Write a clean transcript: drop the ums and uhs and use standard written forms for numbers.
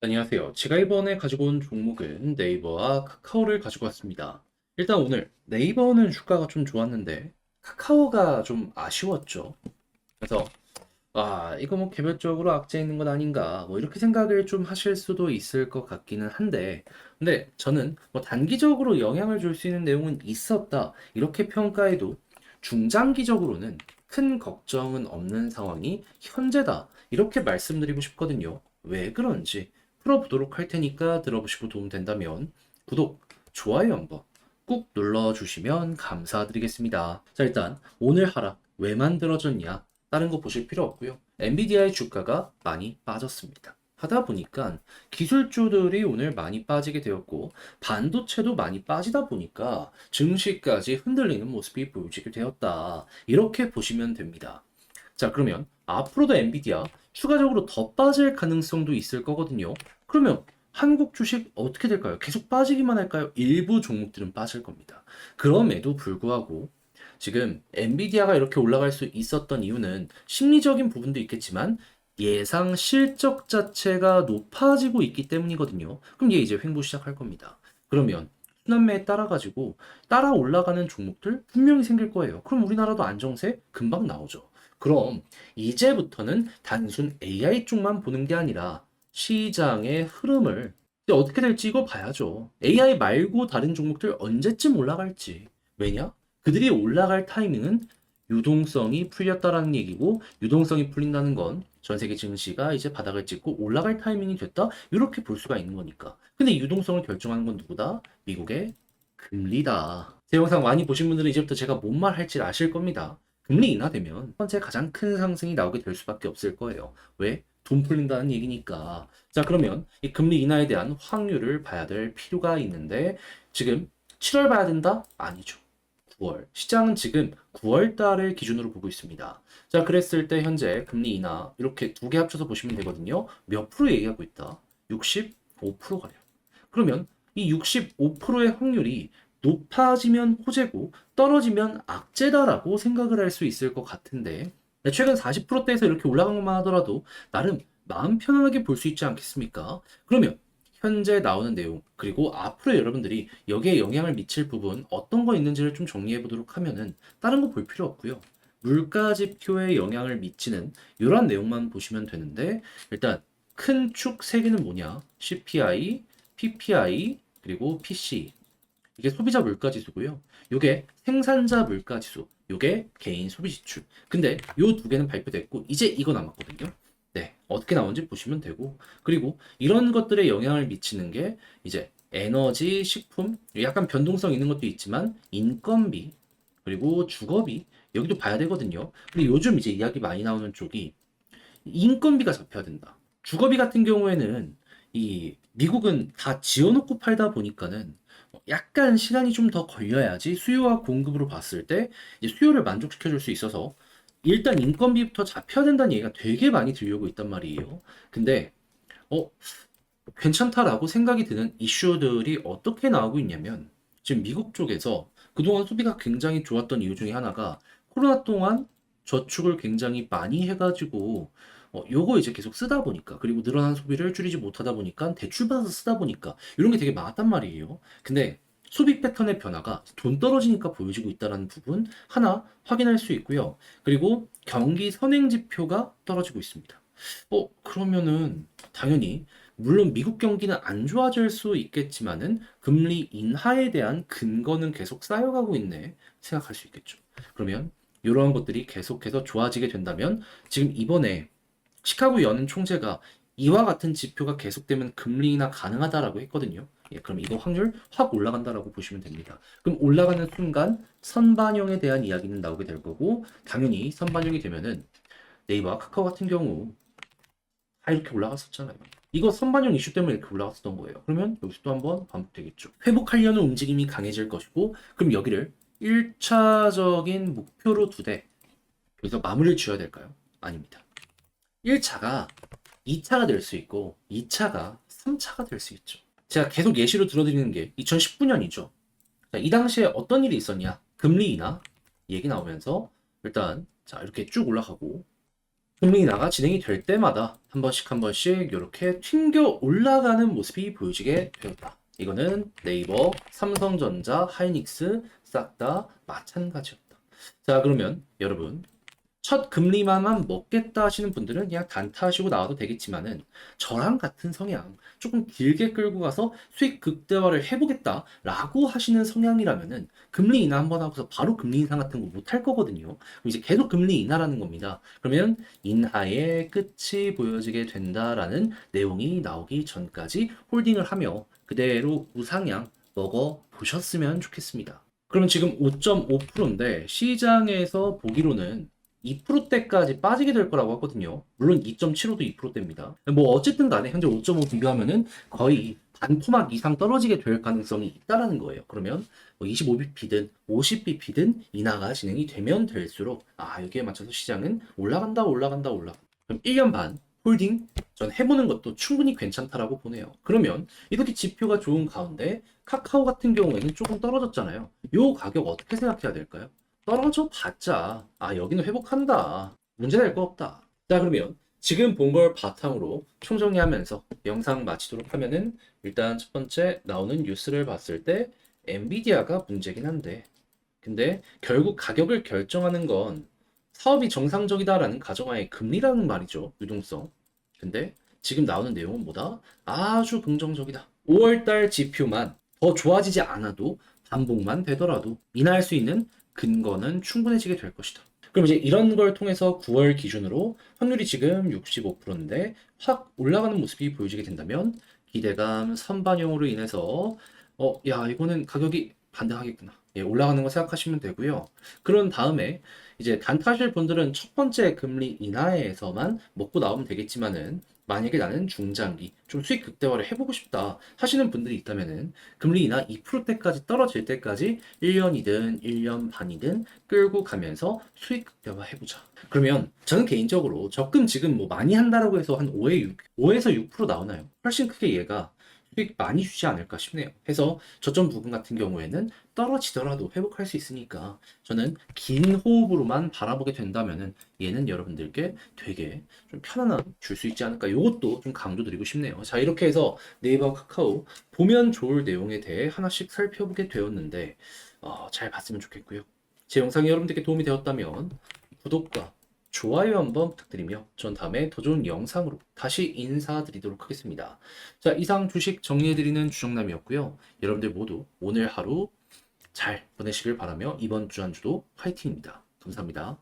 안녕하세요. 제가 이번에 가지고 온 종목은 네이버와 카카오를 가지고 왔습니다. 일단 오늘 네이버는 주가가 좀 좋았는데 카카오가 좀 아쉬웠죠. 그래서 이거 뭐 개별적으로 악재 있는 건 아닌가 뭐 이렇게 생각을 좀 하실 수도 있을 것 같기는 한데 근데 저는 뭐 단기적으로 영향을 줄 수 있는 내용은 있었다 이렇게 평가해도 중장기적으로는 큰 걱정은 없는 상황이 현재다 이렇게 말씀드리고 싶거든요. 왜 그런지 풀어보도록 할 테니까 들어보시고 도움 된다면 구독, 좋아요 한번 꾹 눌러주시면 감사드리겠습니다. 자, 일단 오늘 하락 왜 만들어졌냐? 다른 거 보실 필요 없고요. 엔비디아의 주가가 많이 빠졌습니다. 하다 보니까 기술주들이 오늘 많이 빠지게 되었고 반도체도 많이 빠지다 보니까 증시까지 흔들리는 모습이 보여지게 되었다. 이렇게 보시면 됩니다. 자, 그러면 앞으로도 엔비디아 추가적으로 더 빠질 가능성도 있을 거거든요. 그러면 한국 주식 어떻게 될까요? 계속 빠지기만 할까요? 일부 종목들은 빠질 겁니다. 그럼에도 불구하고 지금 엔비디아가 이렇게 올라갈 수 있었던 이유는 심리적인 부분도 있겠지만 예상 실적 자체가 높아지고 있기 때문이거든요. 그럼 얘 이제 횡보 시작할 겁니다. 그러면 순환매에 따라 올라가는 종목들 분명히 생길 거예요. 그럼 우리나라도 안정세 금방 나오죠. 그럼 이제부터는 단순 AI 쪽만 보는 게 아니라 시장의 흐름을 이제 어떻게 될지 이거 봐야죠. AI 말고 다른 종목들 언제쯤 올라갈지. 왜냐? 그들이 올라갈 타이밍은 유동성이 풀렸다라는 얘기고, 유동성이 풀린다는 건 전 세계 증시가 이제 바닥을 찍고 올라갈 타이밍이 됐다? 이렇게 볼 수가 있는 거니까. 근데 유동성을 결정하는 건 누구다? 미국의 금리다. 제 영상 많이 보신 분들은 이제부터 제가 뭔 말 할지 아실 겁니다. 금리 인하되면 첫 번째 가장 큰 상승이 나오게 될 수밖에 없을 거예요. 왜? 돈 풀린다는 얘기니까. 자, 그러면 이 금리 인하에 대한 확률을 봐야 될 필요가 있는데, 지금 7월 봐야 된다? 아니죠. 9월. 시장은 지금 9월 달을 기준으로 보고 있습니다. 자, 그랬을 때 현재 금리 인하 이렇게 두 개 합쳐서 보시면 되거든요. 몇 프로 얘기하고 있다? 65%가요. 그러면 이 65%의 확률이 높아지면 호재고 떨어지면 악재다라고 생각을 할 수 있을 것 같은데 최근 40%대에서 이렇게 올라간 것만 하더라도 나름 마음 편안하게 볼 수 있지 않겠습니까? 그러면 현재 나오는 내용 그리고 앞으로 여러분들이 여기에 영향을 미칠 부분 어떤 거 있는지를 좀 정리해 보도록 하면은 다른 거 볼 필요 없고요. 물가 지표에 영향을 미치는 이런 내용만 보시면 되는데 일단 큰 축 세 개는 뭐냐? CPI, PPI, 그리고 PC. 이게 소비자 물가 지수고요. 이게 생산자 물가 지수. 이게 개인 소비 지출. 근데 요 두 개는 발표됐고 이제 이거 남았거든요. 네, 어떻게 나오는지 보시면 되고 그리고 이런 것들에 영향을 미치는 게 이제 에너지, 식품, 약간 변동성 있는 것도 있지만 인건비, 그리고 주거비 여기도 봐야 되거든요. 근데 요즘 이제 이야기 많이 나오는 쪽이 인건비가 잡혀야 된다. 주거비 같은 경우에는 이 미국은 다 지어놓고 팔다 보니까는 약간 시간이 좀 더 걸려야지 수요와 공급으로 봤을 때 이제 수요를 만족시켜 줄 수 있어서 일단 인건비부터 잡혀야 된다는 얘기가 되게 많이 들려오고 있단 말이에요. 근데 어 괜찮다라고 생각이 드는 이슈들이 어떻게 나오고 있냐면 지금 미국 쪽에서 그동안 소비가 굉장히 좋았던 이유 중에 하나가 코로나 동안 저축을 굉장히 많이 해가지고 요거 이제 계속 쓰다 보니까 그리고 늘어난 소비를 줄이지 못하다 보니까 대출 받아서 쓰다 보니까 이런 게 되게 많았단 말이에요. 근데 소비 패턴의 변화가 돈 떨어지니까 보여지고 있다는 부분 하나 확인할 수 있고요. 그리고 경기 선행 지표가 떨어지고 있습니다. 그러면은 당연히 물론 미국 경기는 안 좋아질 수 있겠지만은 금리 인하에 대한 근거는 계속 쌓여가고 있네 생각할 수 있겠죠. 그러면 이러한 것들이 계속해서 좋아지게 된다면 지금 이번에 시카고 연은 총재가 이와 같은 지표가 계속되면 금리 인하 가능하다라고 했거든요. 예, 그럼 이거 확률 확 올라간다라고 보시면 됩니다. 그럼 올라가는 순간 선반영에 대한 이야기는 나오게 될 거고 당연히 선반영이 되면은 네이버, 카카오 같은 경우 다 이렇게 올라갔었잖아요. 이거 선반영 이슈 때문에 이렇게 올라갔었던 거예요. 그러면 여기서 또 한번 반복되겠죠. 회복하려는 움직임이 강해질 것이고, 그럼 여기를 1차적인 목표로 두되, 여기서 마무리를 지어야 될까요? 아닙니다. 1차가 2차가 될 수 있고, 2차가 3차가 될 수 있죠. 제가 계속 예시로 들어드리는 게 2019년이죠. 자, 이 당시에 어떤 일이 있었냐? 금리 인하 얘기 나오면서, 일단, 자, 이렇게 쭉 올라가고, 금리 인하가 진행이 될 때마다 한 번씩 한 번씩 이렇게 튕겨 올라가는 모습이 보여지게 되었다. 이거는 네이버, 삼성전자, 하이닉스 싹 다 마찬가지였다. 자, 그러면 여러분 첫 금리만만 먹겠다 하시는 분들은 그냥 단타하시고 나와도 되겠지만은 저랑 같은 성향 조금 길게 끌고 가서 수익 극대화를 해보겠다라고 하시는 성향이라면은 금리 인하 한번 하고서 바로 금리 인상 같은 거 못 할 거거든요. 그럼 이제 계속 금리 인하라는 겁니다. 그러면 인하의 끝이 보여지게 된다라는 내용이 나오기 전까지 홀딩을 하며 그대로 우상향 먹어 보셨으면 좋겠습니다. 그러면 지금 5.5%인데 시장에서 보기로는 2%대까지 빠지게 될 거라고 하거든요. 물론 2.75도 2%대입니다. 뭐 어쨌든 간에 현재 5.5 비교하면은 거의 반토막 이상 떨어지게 될 가능성이 있다라는 거예요. 그러면 뭐 25bp든 50bp든 인하가 진행이 되면 될수록 여기에 맞춰서 시장은 올라간다 올라간다 올라간다. 그럼 1년 반 홀딩 전 해보는 것도 충분히 괜찮다라고 보네요. 그러면 이렇게 지표가 좋은 가운데 카카오 같은 경우에는 조금 떨어졌잖아요. 요 가격 어떻게 생각해야 될까요? 떨어져 봤자 여기는 회복한다. 문제될 거 없다. 자, 그러면 지금 본 걸 바탕으로 총정리하면서 영상 마치도록 하면은 일단 첫 번째 나오는 뉴스를 봤을 때 엔비디아가 문제긴 한데 근데 결국 가격을 결정하는 건 사업이 정상적이다라는 가정하에 금리라는 말이죠. 유동성. 근데 지금 나오는 내용은 뭐다? 아주 긍정적이다. 5월달 지표만 더 좋아지지 않아도 반복만 되더라도 인하할 수 있는 근거는 충분해지게 될 것이다. 그럼 이제 이런 걸 통해서 9월 기준으로 확률이 지금 65%인데 확 올라가는 모습이 보여지게 된다면 기대감 선반영으로 인해서 야, 이거는 가격이 반등하겠구나. 예, 올라가는 거 생각하시면 되고요. 그런 다음에 이제 단타실 분들은 첫 번째 금리 인하에서만 먹고 나오면 되겠지만은 만약에 나는 중장기 좀 수익 극대화를 해보고 싶다 하시는 분들이 있다면은 금리 인하 2%대까지 떨어질 때까지 1년이든 1년 반이든 끌고 가면서 수익 극대화 해보자. 그러면 저는 개인적으로 적금 지금 뭐 많이 한다라고 해서 한 5에 6, 5에서 6% 나오나요? 훨씬 크게 얘가 수익 많이 주지 않을까 싶네요. 해서 저점 부분 같은 경우에는 떨어지더라도 회복할 수 있으니까 저는 긴 호흡으로만 바라보게 된다면은 얘는 여러분들께 되게 좀 편안함 줄 수 있지 않을까. 이것도 좀 강조드리고 싶네요. 자, 이렇게 해서 네이버 카카오 보면 좋을 내용에 대해 하나씩 살펴보게 되었는데 잘 봤으면 좋겠고요. 제 영상이 여러분들께 도움이 되었다면 구독과 좋아요 한번 부탁드리며 전 다음에 더 좋은 영상으로 다시 인사드리도록 하겠습니다. 자, 이상 주식 정리해드리는 주정남이었고요. 여러분들 모두 오늘 하루 잘 보내시길 바라며 이번 주 한 주도 화이팅입니다. 감사합니다.